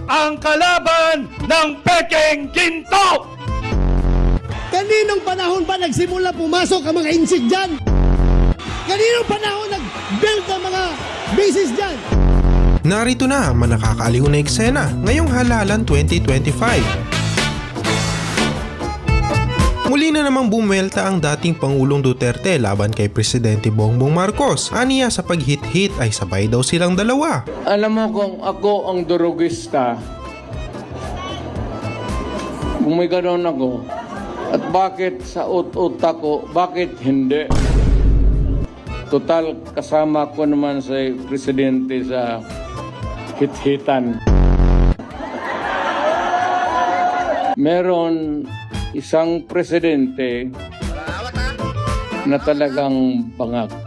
ang kalaban ng Peking Ginto! Kaninong panahon ba nagsimula pumasok ang mga insig dyan? Kaninong panahon nag-build ang mga bases dyan? Narito na ang manakakaaliw na eksena ngayong halalan 2025. Muli na namang bumuelta ang dating Pangulong Duterte laban kay Presidente Bongbong Marcos. Aniya sa paghit-hit ay sabay daw silang dalawa. Alam mo kung ako ang durugista, kung may ganoon ako, at bakit sa utak ko, bakit hindi? Total, kasama ko naman sa Presidente sa hit-hitan. Meron isang presidente na talagang bangag.